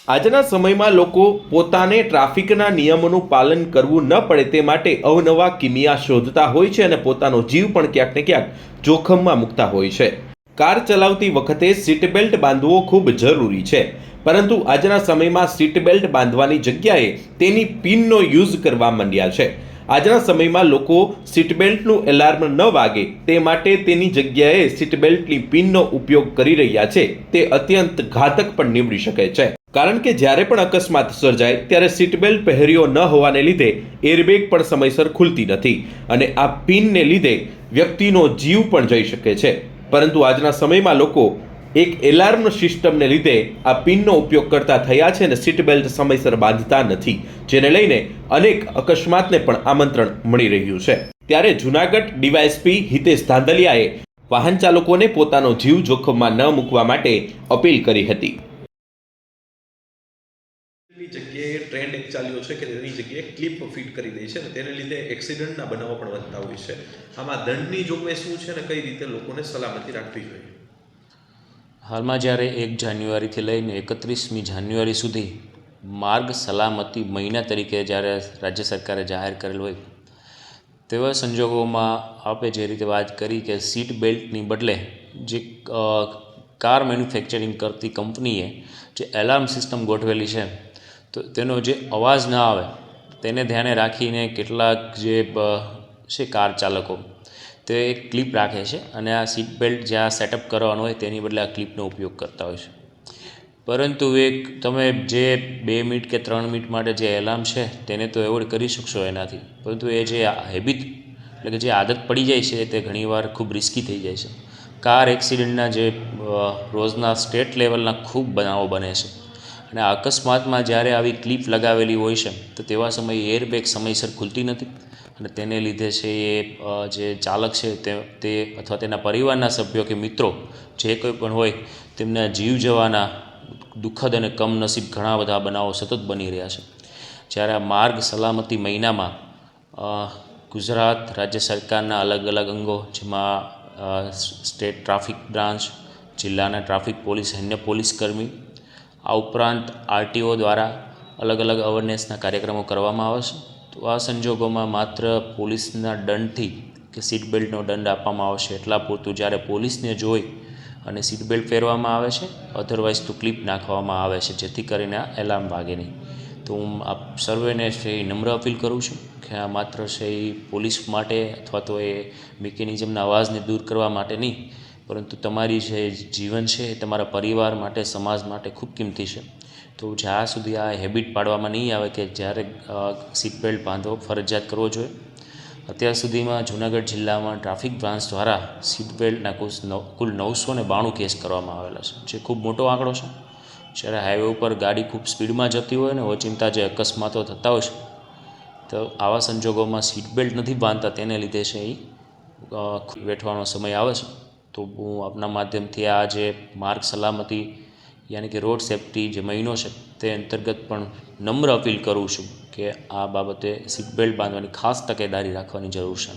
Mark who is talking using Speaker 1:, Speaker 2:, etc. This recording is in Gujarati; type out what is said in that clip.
Speaker 1: આજના સમયમાં લોકો પોતાને ટ્રાફિકના નિયમોનું પાલન કરવું ન પડે તે માટે અવનવા કિમિયા શોધતા હોય છે અને પોતાનો જીવ પણ ક્યાંક ને ક્યાંક જોખમમાં મૂકતા હોય છે. કાર ચલાવતી વખતે સીટ બેલ્ટ બાંધવો ખૂબ જરૂરી છે, પરંતુ આજના સમયમાં સીટ બેલ્ટ બાંધવાની જગ્યાએ તેની પિનનો યુઝ કરવા માંડ્યા છે. આજના સમયમાં લોકો સીટ બેલ્ટનું એલાર્મ ન વાગે તે માટે તેની જગ્યાએ સીટ બેલ્ટની પિનનો ઉપયોગ કરી રહ્યા છે. તે અત્યંત ઘાતક પણ નીવડી શકે છે, કારણ કે જ્યારે પણ અકસ્માત સર્જાય ત્યારે સીટ બેલ્ટ પહેર્યો ન હોવાને લીધે એરબેગ પણ સમયસર ખુલતી નથી અને આ પિનને લીધે વ્યક્તિનો જીવ પણ જઈ શકે છે. પરંતુ આજના સમયમાં લોકો એક એલાર્મ સિસ્ટમને લીધે આ પિનનો ઉપયોગ કરતા થયા છે અને સીટ બેલ્ટ સમયસર બાંધતા નથી, જેને લઈને અનેક અકસ્માતને પણ આમંત્રણ મળી રહ્યું છે. ત્યારે જૂનાગઢ ડીવાયએસપી હિતેશ ધાંધલિયાએ વાહન ચાલકોને પોતાનો જીવ જોખમમાં ન મૂકવા માટે અપીલ કરી હતી. જગ્યાએ ટ્રેન્ડ એક ચાલ્યો છે કે તેની જગ્યાએ ક્લિપ ફિટ કરી દે છે અને તેને લીધે એક્સિડન્ટના બનાવો પણ વધતા હોય છે. આમાં દંડની જોગવાઈ શું છે અને કઈ રીતે લોકોને સલામતી રાખવી જોઈએ?
Speaker 2: હાલમાં જ્યારે 1 જાન્યુઆરીથી લઈને 31મી જાન્યુઆરી સુધી માર્ગ સલામતી મહિના તરીકે જ્યારે રાજ્ય સરકારે જાહેર કરેલ હોય, તેવા સંજોગોમાં આપણે જે રીતે વાત કરી કે સીટ બેલ્ટની બદલે જે કાર મેન્યુફેક્ચરિંગ કરતી કંપનીએ જે એલાર્મ સિસ્ટમ ગોઠવેલી છે, તો તેનો જે અવાજ ના આવે તેને ધ્યાને રાખીને કેટલાક જે છે કાર ચાલકો તે એક ક્લિપ રાખે છે અને આ સીટ બેલ્ટ જ્યાં સેટઅપ કરવાનું હોય તેની બદલે આ ક્લિપનો ઉપયોગ કરતા હોય છે. પરંતુ એક તમે જે 2 મિનિટ કે 3 મિનિટ માટે જે એલાર્મ છે તેને તો એવોર્ડ કરી શકશો એનાથી, પરંતુ એ જે હેબિટ એટલે કે જે આદત પડી જાય છે તે ઘણીવાર ખૂબ રિસ્કી થઈ જાય છે. કાર એક્સિડન્ટના જે રોજના સ્ટેટ લેવલના ખૂબ બનાવો બને છે અને અકસ્માતમાં જ્યારે આવી ક્લિપ લગાવેલી હોય છે તો તેવા સમયે એરબેગ સમયસર ખુલતી નથી અને તેને લીધે છે એ જે ચાલક છે તે અથવા તેના પરિવારના સભ્યો કે મિત્રો જે કોઈ પણ હોય તેમના જીવ જવાના દુઃખદ અને કમનસીબ ઘણા બધા બનાવો સતત બની રહ્યા છે. જ્યારે આ માર્ગ સલામતી મહિનામાં ગુજરાત રાજ્ય સરકારના અલગ અલગ અંગો, જેમાં સ્ટેટ ટ્રાફિક બ્રાન્ચ, જિલ્લાના ટ્રાફિક પોલીસ, અન્ય પોલીસકર્મી, આ ઉપરાંત આરટીઓ દ્વારા અલગ અલગ અવેરનેસના કાર્યક્રમો કરવામાં આવે છે. તો આ સંજોગોમાં માત્ર પોલીસના દંડથી કે સીટ બેલ્ટનો દંડ આપવામાં આવશે એટલા પૂરતું જ્યારે પોલીસને જોઈ અને સીટ બેલ્ટ પહેરવામાં આવે છે, અધરવાઇઝ તો ક્લિપ નાખવામાં આવે છે જેથી કરીને આ એલાર્મ વાગે નહીં. તો હું આપ સર્વેને છે એ નમ્ર અપીલ કરું છું કે આ માત્ર છે એ પોલીસ માટે અથવા તો એ મિકેનિઝમના અવાજને દૂર કરવા માટે નહીં, પરંતુ તમારી જે જીવન છે એ તમારા પરિવાર માટે, સમાજ માટે ખૂબ કિંમતી છે. તો જ્યાં સુધી આ હેબિટ પાડવામાં નહીં આવે કે જ્યારે સીટ બેલ્ટ બાંધવો ફરજિયાત કરવો જોઈએ. અત્યાર સુધીમાં જૂનાગઢ જિલ્લામાં ટ્રાફિક બ્રાન્ચ દ્વારા સીટ બેલ્ટના કુલ 992 કેસ કરવામાં આવેલા છે, જે ખૂબ મોટો આંકડો છે. જ્યારે હાઈવે ઉપર ગાડી ખૂબ સ્પીડમાં જતી હોય ને ઓચિંતા જે અકસ્માતો થતા હોય છે, તો આવા સંજોગોમાં સીટ બેલ્ટ નથી બાંધતા તેને લીધે છે એ વેઠવાનો સમય આવે છે. તો હું આપના માધ્યમથી આ જે માર્ગ સલામતી યાની કે રોડ સેફ્ટી જે મહિનો છે તે અંતર્ગત પણ નમ્ર અપીલ કરું છું કે આ બાબતે સીટ બેલ્ટ બાંધવાની ખાસ તકેદારી રાખવાની જરૂર છે.